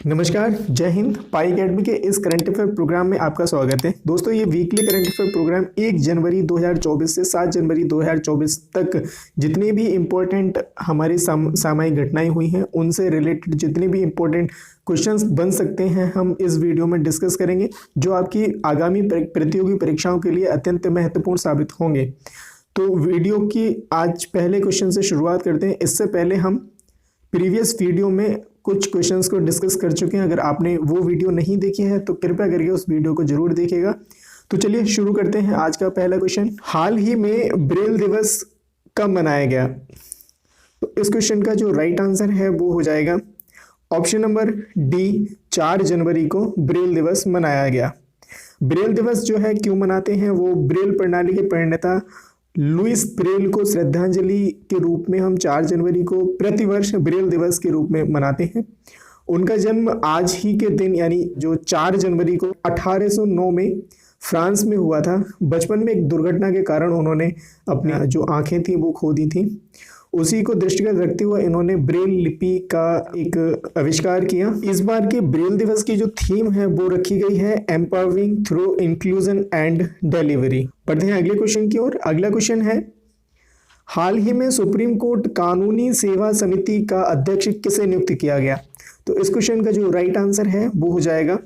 नमस्कार, जय हिंद। पाई एकेडमी के इस करंट अफेयर प्रोग्राम में आपका स्वागत है। दोस्तों, ये वीकली करंट अफेयर प्रोग्राम 1 जनवरी 2024 से 7 जनवरी 2024 तक जितनी भी इम्पोर्टेंट हमारी सामयिक घटनाएं हुई हैं उनसे रिलेटेड जितने भी इम्पोर्टेंट क्वेश्चंस बन सकते हैं हम इस वीडियो में डिस्कस करेंगे, जो आपकी आगामी प्रतियोगी परीक्षाओं के लिए अत्यंत महत्वपूर्ण साबित होंगे। तो वीडियो की आज पहले क्वेश्चन से शुरुआत करते हैं। इससे पहले हम प्रीवियस वीडियो में कुछ क्वेश्चंस को डिस्कस कर चुके हैं। अगर आपने वो वीडियो नहीं देखी है तो कृपया करके उस वीडियो को जरूर देखिएगा। तो चलिए शुरू करते हैं। आज का पहला क्वेश्चन, हाल ही में ब्रेल दिवस कब मनाया गया? तो इस क्वेश्चन का जो राइट आंसर है वो हो जाएगा ऑप्शन नंबर डी, 4 जनवरी को ब्रेल दिवस मनाया गया। ब्रेल दिवस जो है क्यों मनाते हैं, वो ब्रेल प्रणाली के प्रणेता लुइस ब्रेल को श्रद्धांजलि के रूप में हम 4 जनवरी को प्रतिवर्ष ब्रेल दिवस के रूप में मनाते हैं। उनका जन्म आज ही के दिन यानी जो 4 जनवरी को 1809 में फ्रांस में हुआ था। बचपन में एक दुर्घटना के कारण उन्होंने अपनी जो आंखें थी वो खो दी थी। उसी को दृष्टिगत रखते हुए इन्होंने ब्रेल लिपि का एक आविष्कार किया। इस बार के ब्रेल दिवस की जो थीम है वो रखी गई है empowering through inclusion and delivery. पढ़ते हैं अगले क्वेश्चन की ओर। अगला क्वेश्चन है, हाल ही में सुप्रीम कोर्ट कानूनी सेवा समिति का अध्यक्ष किसे नियुक्त किया गया? तो इस क्वेश्चन का जो राइट आंसर है वो हो जाएगा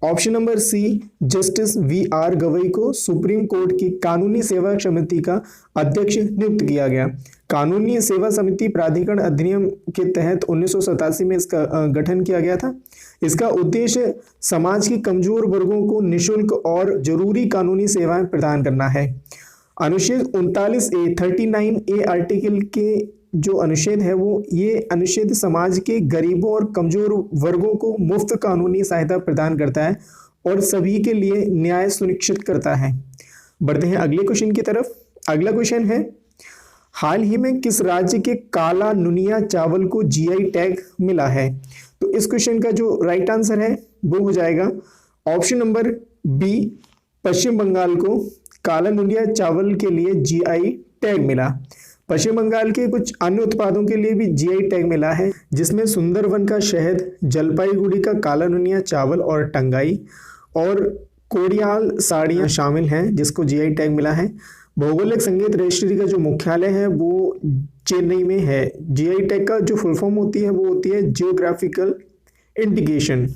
option number C, justice V R. Gavai को सुप्रीम कोर्ट की कानूनी सेवा समिति का अध्यक्ष नियुक्त किया गया। कानूनी सेवा समिति प्राधिकरण अधिनियम के तहत 1987 में इसका गठन किया गया था। इसका उद्देश्य समाज के कमजोर वर्गों को निःशुल्क और जरूरी कानूनी सेवाएं प्रदान करना है। अनुच्छेद 39A 39A आर्टिकल के जो अनुच्छेद है वो ये अनुच्छेद समाज के गरीबों और कमजोर वर्गों को मुफ्त कानूनी सहायता प्रदान करता है और सभी के लिए न्याय सुनिश्चित करता है। बढ़ते हैं अगले क्वेश्चन की तरफ। अगला क्वेश्चन है, हाल ही में किस राज्य के काला नुनिया चावल को जीआई टैग मिला है? तो इस क्वेश्चन का जो राइट आंसर है वो हो जाएगा ऑप्शन नंबर बी, पश्चिम बंगाल को काला नुनिया चावल के लिए जीआई टैग मिला। पश्चिम बंगाल के कुछ अन्य उत्पादों के लिए भी जीआई टैग मिला है, जिसमें सुंदरवन का शहद, जलपाईगुड़ी का काला नुनिया चावल और टंगाई और कोडियाल साड़ियाँ शामिल हैं जिसको जीआई टैग मिला है। भौगोलिक संकेत रजिस्ट्री का जो मुख्यालय है वो चेन्नई में है। जीआई टैग का जो फुल फॉर्म होती है वो होती है जियोग्राफिकल इंडिकेशन।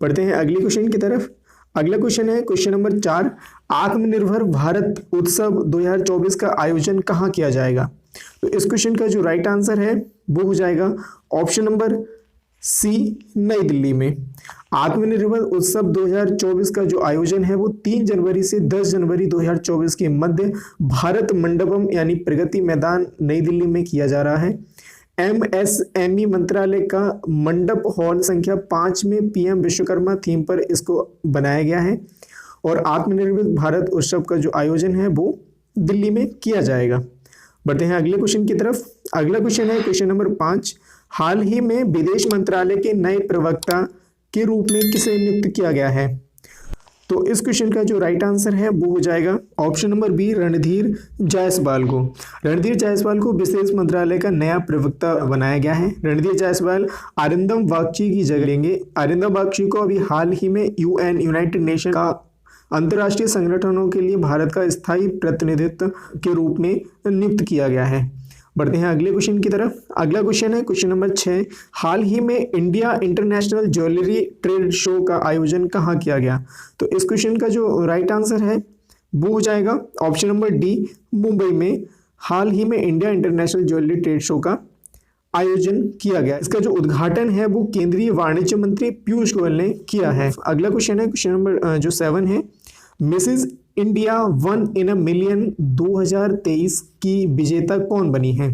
पढ़ते हैं अगले क्वेश्चन की तरफ। अगला क्वेश्चन है क्वेश्चन नंबर 4, आत्मनिर्भर भारत उत्सव 2024 का आयोजन कहाँ किया जाएगा? तो इस क्वेश्चन का जो राइट आंसर है वो हो जाएगा ऑप्शन नंबर सी, नई दिल्ली में। आत्मनिर्भर उत्सव 2024 का जो आयोजन है वो 3 जनवरी से 10 जनवरी 2024 के मध्य भारत मंडपम यानी प्रगति मैदान नई दिल्ली में किया जा रहा है। एमएसएमई मंत्रालय का मंडप हॉल संख्या 5 में पीएम विश्वकर्मा थीम पर इसको बनाया गया है और आत्मनिर्भर भारत उत्सव का जो आयोजन है वो दिल्ली में किया जाएगा। बढ़ते हैं अगले क्वेश्चन की तरफ। अगला क्वेश्चन है क्वेश्चन नंबर 5, हाल ही में विदेश मंत्रालय के नए प्रवक्ता के रूप में किसे नियुक्त किया गया है? तो इस क्वेश्चन का जो राइट आंसर है वो हो जाएगा option number B, Randhir Jaiswal को। रणधीर जायसवाल को विदेश मंत्रालय का नया प्रवक्ता बनाया गया है। रणधीर जायसवाल अरिंदम बागची की जगह लेंगे। अरिंदम बागची को अभी हाल ही में यूनाइटेड नेशन का अंतर्राष्ट्रीय संगठनों के लिए भारत का स्थायी प्रतिनिधित्व के रूप में नियुक्त किया गया है। बढ़ते हैं अगले क्वेश्चन की तरफ। अगला क्वेश्चन है क्वेश्चन नंबर 6, हाल ही में India international jewellery trade show का आयोजन कहाँ किया गया? तो इस क्वेश्चन का जो राइट आंसर है वो हो जाएगा ऑप्शन नंबर डी, मुंबई में हाल ही में India international jewellery trade show का आयोजन किया गया। इसका जो उद्घाटन है वो केंद्रीय वाणिज्य मंत्री पीयूष गोयल ने किया है। अगला क्वेश्चन है क्वेश्चन नंबर जो 7 है, Mrs India 1 in a million 2023 की विजेता कौन बनी है?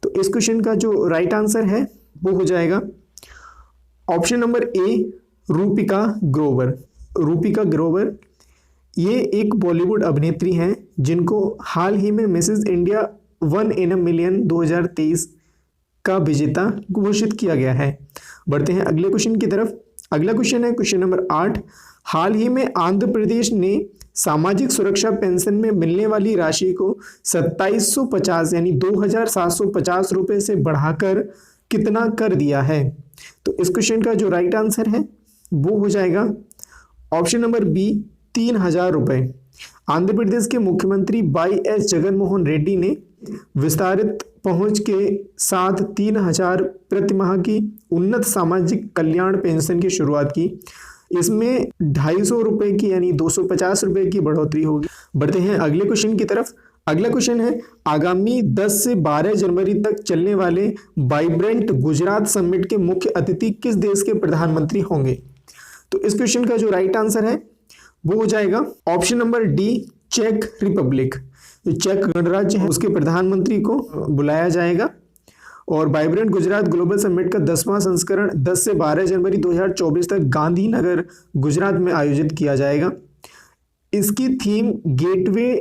तो इस क्वेश्चन का जो राइट आंसर है वो हो जाएगा ऑप्शन नंबर ए, रूपिका ग्रोवर। रूपिका ग्रोवर ये एक बॉलीवुड अभिनेत्री हैं जिनको हाल ही में Mrs India 1 in a million 2023 का विजेता घोषित किया गया है। बढ़ते हैं अगले क्वेश्चन की तरफ। अगला क्वेश्चन है क्वेश्चन नंबर 8, हाल ही में आंध्र प्रदेश ने सामाजिक सुरक्षा पेंशन में मिलने वाली राशि को 2750 यानी 2750 रुपए से बढ़ाकर कितना कर दिया है? तो इस क्वेश्चन का जो राइट आंसर है वो हो जाएगा ऑप्शन नंबर बी, 3,000 रुपये। आंध्र प्रदेश के मुख्यमंत्री वाई.एस. जगनमोहन रेड्डी ने विस्तारित पहुंच के साथ 3,000 प्रति माह की उन्नत सामाजिक कल्याण पेंशन की शुरुआत की। इसमें 250 रुपये की यानी 250 रुपये की बढ़ोतरी होगी। बढ़ते हैं अगले क्वेश्चन की तरफ। अगला क्वेश्चन है, आगामी 10 से 12 जनवरी तक चलने वाले वाइब्रेंट गुजरात समिट के मुख्य अतिथि किस देश के प्रधानमंत्री होंगे? तो इस क्वेश्चन का जो राइट आंसर है वो हो जाएगा ऑप्शन नंबर डी, चेक रिपब्लिक। जो चेक गणराज्य है उसके प्रधानमंत्री को बुलाया जाएगा और वाइब्रेंट गुजरात ग्लोबल समिट का 10वां संस्करण 10 से 12 जनवरी 2024 तक गांधीनगर गुजरात में आयोजित किया जाएगा। इसकी theme gateway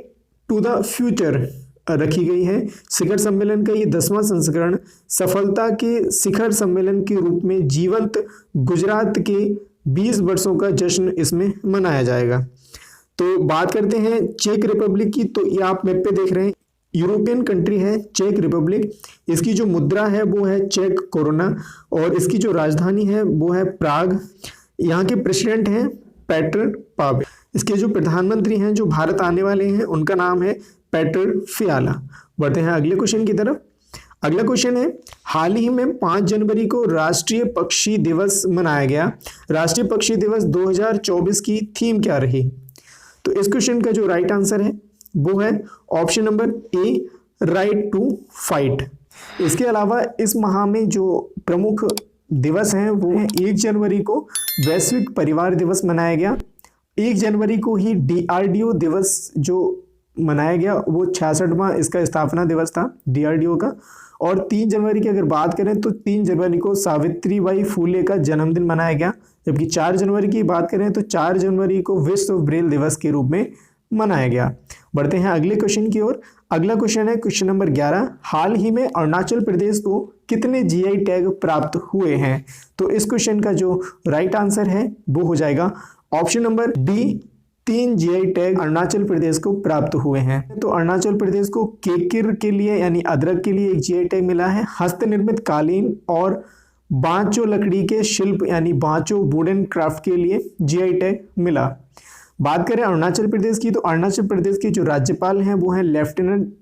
to the future रखी गई है। शिखर सम्मेलन का ये 10वां संस्करण सफलता के शिखर सम्मेलन के रूप में जीवंत गुजरात के 20 वर्षों का जश्न इसमें मनाया जाएगा। तो बात करते हैं चेक रिपब्लिक की, तो ये आप मैप पे देख रहे हैं, यूरोपियन कंट्री है चेक रिपब्लिक। इसकी जो मुद्रा है वो है चेक कोरोना और इसकी जो राजधानी है वो है प्राग। यहाँ के प्रेसिडेंट हैं पेटर पावेल। इसके जो प्रधानमंत्री हैं जो भारत आने वाले हैं उनका नाम है पेटर फियाला। बढ़ते हैं अगले क्वेश्चन की तरफ। अगला क्वेश्चन है, हाल ही में 5 जनवरी को राष्ट्रीय पक्षी दिवस मनाया गया। राष्ट्रीय पक्षी दिवस 2024 की थीम क्या रही? तो इस क्वेश्चन का जो राइट आंसर है वो है option number A, right to fight. इसके अलावा इस माह में जो प्रमुख दिवस हैं वो है 1 जनवरी को वैश्विक परिवार दिवस मनाया गया। 1 जनवरी को ही DRDO दिवस जो मनाया गया वो 66वां इसका स्थापना दिवस था DRDO का। और 3 जनवरी की अगर बात करें तो 3 जनवरी को सावित्रीबाई फूले का जन्मदिन मनाया गया। जबकि 4 जनवरी की बात करें तो 4 जनवरी को विश्व ब्रेल दिवस के रूप में मनाया गया। बढ़ते हैं अगले क्वेश्चन की ओर। अगला क्वेश्चन है क्वेश्चन नंबर 11, हाल ही में अरुणाचल प्रदेश को कितने GI टैग प्राप्त हुए हैं? तो इस क्वेश्चन का जो राइट आंसर है वो हो जाएगा option number D, 3 GI tag Arunachal Pradesh को प्राप्त हुए हैं। तो अरुणाचल प्रदेश को केकिर के लिए यानी अदरक के लिए एक GI टैग मिला है। हस्तनिर्मित कालीन और बांचो लकड़ी के शिल्प यानी बांचो वुडन क्राफ्ट के लिए GI टैग मिला। बात करें अरुणाचल प्रदेश की, तो अरुणाचल प्रदेश के जो राज्यपाल हैं वो हैं लेफ्टिनेंट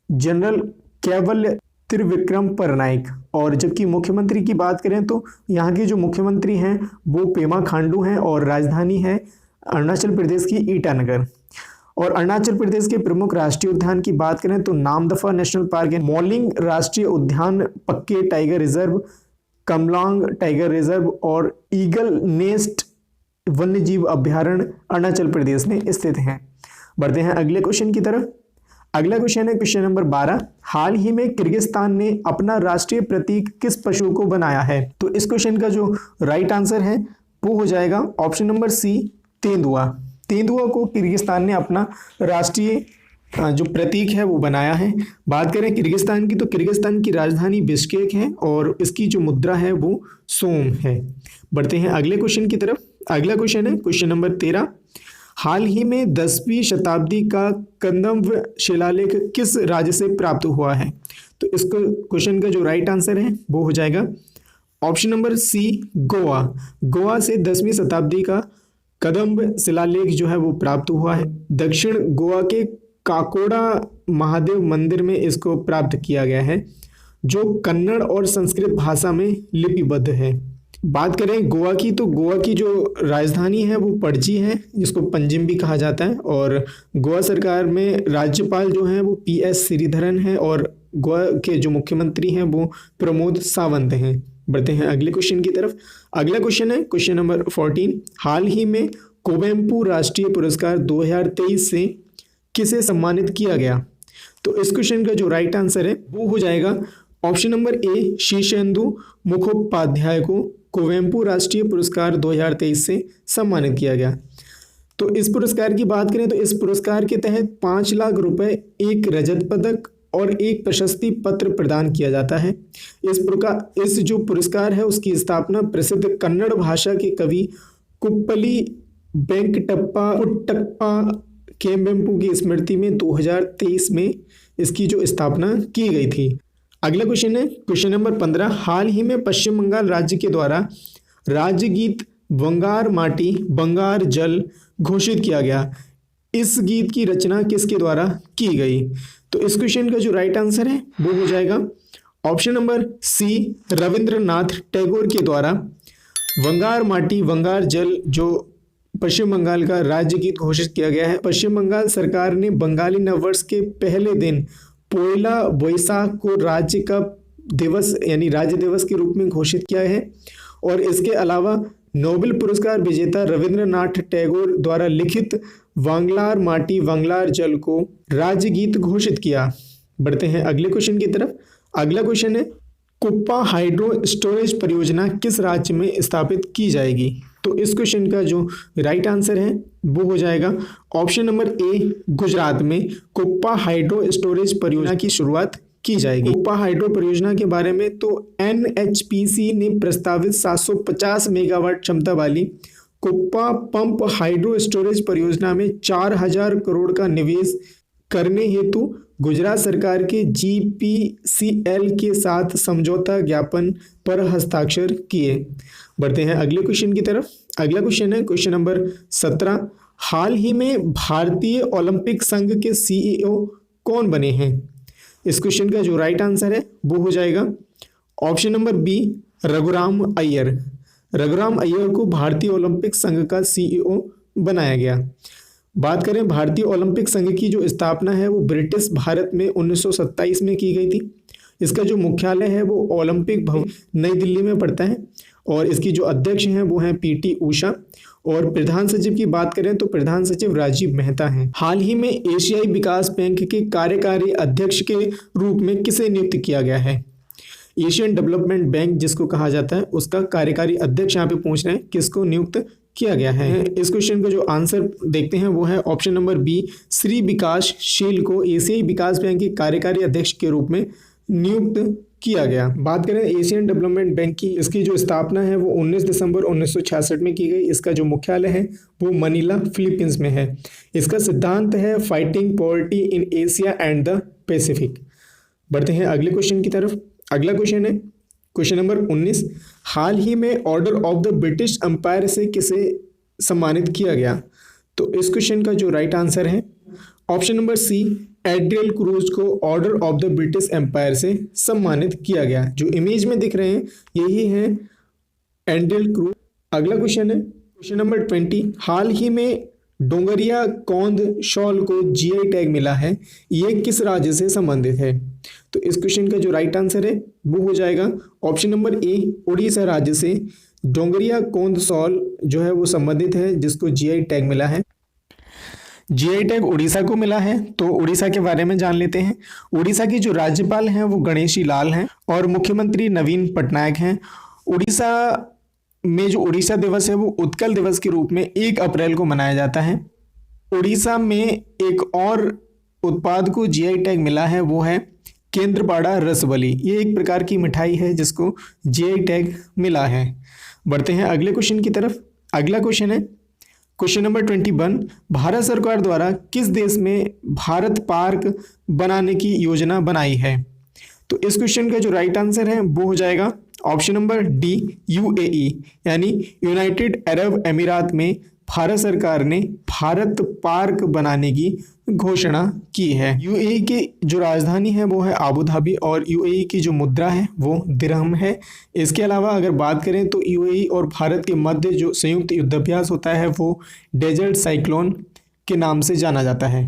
जनरल केवल त्रिविक्रम परनाइक। और जबकि मुख्यमंत्री की बात करें तो यहाँ के जो मुख्यमंत्री हैं वो पेमा खांडू हैं और राजधानी है अरुणाचल प्रदेश की ईटानगर। और अरुणाचल प्रदेश के प्रमुख राष्ट्रीय उद्यान की बात करें तो नामदफा नेशनल पार्क है, मॉलिंग राष्ट्रीय उद्यान, पक्के tiger reserve, Kamalang tiger reserve और ईगल नेस्ट वन्यजीव अभ्यारण्य अरुणाचल प्रदेश में स्थित हैं। बढ़ते हैं अगले क्वेश्चन की तरफ। अगला क्वेश्चन है क्वेश्चन नंबर 12, हाल ही में किर्गिस्तान ने अपना राष्ट्रीय प्रतीक किस पशु को बनाया है? तो इस क्वेश्चन का जो राइट आंसर है वो हो जाएगा ऑप्शन नंबर सी, तेंदुआ। तेंदुआ को किर्गिस्तान ने अपना राष्ट्रीय जो प्रतीक है वो बनाया है। बात करें किर्गिस्तान की, तो किर्गिस्तान की राजधानी बिश्केक है और इसकी जो मुद्रा है वो सोम है। बढ़ते हैं अगले क्वेश्चन की तरफ। अगला क्वेश्चन है क्वेश्चन नंबर 13, हाल ही में 10वीं शताब्दी का कंदम्ब शिलालेख किस राज्य से प्राप्त हुआ है? तो इस क्वेश्चन का जो राइट आंसर है वो हो जाएगा option number C, Goa. Goa से 10वीं शताब्दी का कदम्ब शिलालेख जो है वो प्राप्त हुआ है। दक्षिण गोवा के काकोड़ा महादेव मंदिर में इसको प्राप्त किया गया है जो कन्नड़ और संस्कृत भाषा में लिपिबद्ध है। बात करें गोवा की, तो गोवा की जो राजधानी है वो पणजी है जिसको पंजिम भी कहा जाता है। और गोवा सरकार में राज्यपाल जो हैं वो PS श्रीधरन है और गोवा के जो मुख्यमंत्री हैं वो प्रमोद सावंत हैं। बढ़ते हैं अगले क्वेश्चन की तरफ। अगला क्वेश्चन है क्वेश्चन नंबर 14, हाल ही में कुवेम्पु राष्ट्रीय पुरस्कार 2023 से किसे सम्मानित किया गया? तो इस क्वेश्चन का जो राइट आंसर है वो हो जाएगा ऑप्शन नंबर ए, शीर्षेंदु मुखोपाध्याय को कुवेम्पु राष्ट्रीय पुरस्कार 2023 से सम्मानित किया गया। तो इस पुरस्कार की बात करें तो इस पुरस्कार के तहत 5 लाख रुपए, एक रजत पदक और एक प्रशस्ति पत्र प्रदान किया जाता है। इस जो पुरस्कार है उसकी स्थापना प्रसिद्ध कन्नड़ भाषा के कवि कुप्पली वेंकटप्पा पुट्टप्पा केम्बेम्पू की स्मृति में 2023 में इसकी जो स्थापना की गई थी। अगला क्वेश्चन है क्वेश्चन नंबर 15। हाल ही में पश्चिम बंगाल राज्य के द्वारा राज्य गीत बंगार माटी बंगार जल घोषित किया गया। इस गीत की रचना किसके द्वारा की गई? तो इस क्वेश्चन का जो राइट आंसर है वो हो जाएगा option number C, Rabindranath Tagore के द्वारा बंगार माटी बंगार जल जो पश्चिम बंगाल का राज्य गीत घोषित किया गया है। पश्चिम बंगाल सरकार ने बंगाली नववर्ष के पहले दिन पोयला बोईसाख को राज्य का दिवस यानी राज्य दिवस के रूप में घोषित किया है। और इसके अलावा नोबेल पुरस्कार विजेता रविंद्रनाथ टैगोर द्वारा लिखित वांगलार माटी वांगलार जल को राज्य गीत घोषित किया। बढ़ते हैं अगले क्वेश्चन की तरफ। अगला क्वेश्चन है कुप्पा हाइड्रो स्टोरेज परियोजना किस राज्य में स्थापित की जाएगी? तो इस क्वेश्चन का जो राइट आंसर है वो हो जाएगा ऑप्शन नंबर ए, गुजरात में कुप्पा हाइड्रो स्टोरेज परियोजना की शुरुआत की जाएगी। कुप्पा हाइड्रो परियोजना के बारे में तो एनएचपीसी ने प्रस्तावित 750 मेगावाट क्षमता वाली कुप्पा पंप हाइड्रो स्टोरेज परियोजना में 4000 करोड़ का निवेश करने हेतु गुजरात सरकार के जीपीसीएल के साथ समझौता ज्ञापन पर हस्ताक्षर किए। बढ़ते हैं अगले क्वेश्चन की तरफ। अगला क्वेश्चन है क्वेश्चन नंबर 17। हाल ही में भारतीय ओलंपिक संघ के सीईओ कौन बने हैं? इस क्वेश्चन का जो राइट आंसर है वो हो जाएगा option number B, Raghuram Iyer. Raghuram Iyer को भारतीय ओलंपिक संघ का सीईओ बनाया गया। बात करें भारतीय ओलंपिक संघ की जो स्थापना है वो ब्रिटिश भारत में 1927 में की गई थी। इसका जो मुख्यालय है वो ओलंपिक भवन नई दिल्ली में पड़ता है और इसकी जो अध्यक्ष हैं वो हैं पीटी उषा। और प्रधान सचिव की बात करें तो प्रधान सचिव राजीव मेहता हैं। हाल ही में एशियाई विकास बैंक के कार्यकारी अध्यक्ष के रूप में किसे नियुक्त किया गया है? एशियन डेवलपमेंट बैंक जिसको कहा जाता है उसका कार्यकारी अध्यक्ष यहाँ पे पूछ रहे हैं किसको नियुक्त किया गया है। इस क्वेश्चन का जो आंसर देखते हैं वो है ऑप्शन नंबर बी, श्री विकास शील को एशियाई विकास बैंक के कार्यकारी अध्यक्ष के रूप में नियुक्त किया गया। बात करें एशियन डेवलपमेंट बैंक की, इसकी जो स्थापना है वो 19 दिसंबर 1966 में की गई। इसका जो मुख्यालय है वो मनीला फिलीपींस में है। इसका सिद्धांत है fighting poverty in Asia and the Pacific. बढ़ते हैं अगले क्वेश्चन की तरफ। अगला क्वेश्चन है क्वेश्चन नंबर 19। हाल ही में order of the British Empire से किसे सम्मानित किया गया? तो इस क्वेश्चन का जो राइट आंसर है option number C, Adriel Cruz को order of the British Empire से सम्मानित किया गया। जो इमेज में दिख रहे हैं यही है एड्रियल क्रूज। अगला क्वेश्चन है क्वेश्चन नंबर 20। हाल ही में डोंगरिया कौंद शॉल को जीआई टैग मिला है, ये किस राज्य से संबंधित है? तो इस क्वेश्चन का जो राइट आंसर है वो हो जाएगा ऑप्शन नंबर ए, उड़ीसा राज्य से डोंगरिया कौंद शॉल जो है वो संबंधित है जिसको जीआई टैग मिला है। जीआई टैग उड़ीसा को मिला है। तो उड़ीसा के बारे में जान लेते हैं। उड़ीसा की जो राज्यपाल हैं वो गणेशी लाल हैं और मुख्यमंत्री नवीन पटनायक हैं। उड़ीसा में जो उड़ीसा दिवस है वो उत्कल दिवस के रूप में 1 अप्रैल को मनाया जाता है। उड़ीसा में एक और उत्पाद को जीआई टैग मिला है वो है केंद्रपाड़ा रसबली। ये एक प्रकार की मिठाई है जिसको जीआई टैग मिला है। बढ़ते हैं अगले क्वेश्चन की तरफ। अगला क्वेश्चन है क्वेश्चन नंबर 21। भारत सरकार द्वारा किस देश में भारत पार्क बनाने की योजना बनाई है? तो इस क्वेश्चन का जो राइट आंसर है वो हो जाएगा ऑप्शन नंबर डी, यूएई यानी यूनाइटेड अरब अमीरात में भारत सरकार ने भारत पार्क बनाने की घोषणा की है। यूएई की जो राजधानी है वो है आबू धाबी और यूएई की जो मुद्रा है वो दिरहम है। इसके अलावा अगर बात करें तो यूएई और भारत के मध्य जो संयुक्त युद्धाभ्यास होता है वो डेजर्ट साइक्लोन के नाम से जाना जाता है।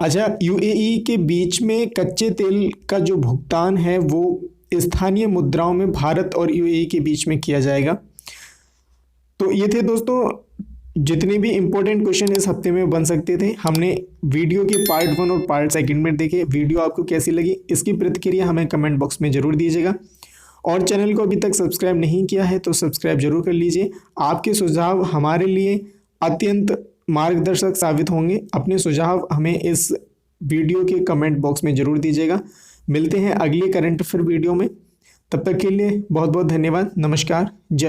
अच्छा, यूएई के बीच में कच्चे तेल का जो भुगतान है वो स्थानीय मुद्राओं में भारत और यूएई के बीच में किया जाएगा। तो ये थे दोस्तों जितने भी इम्पोर्टेंट क्वेश्चन इस हफ्ते में बन सकते थे। हमने वीडियो के पार्ट 1 और पार्ट 2 में देखे। वीडियो आपको कैसी लगी इसकी प्रतिक्रिया हमें कमेंट बॉक्स में ज़रूर दीजिएगा और चैनल को अभी तक सब्सक्राइब नहीं किया है तो सब्सक्राइब जरूर कर लीजिए। आपके सुझाव हमारे लिए अत्यंत मार्गदर्शक साबित होंगे। अपने सुझाव हमें इस वीडियो के कमेंट बॉक्स में ज़रूर दीजिएगा। मिलते हैं अगले करंट अफेयर वीडियो में। तब तक के लिए बहुत बहुत धन्यवाद। नमस्कार। जय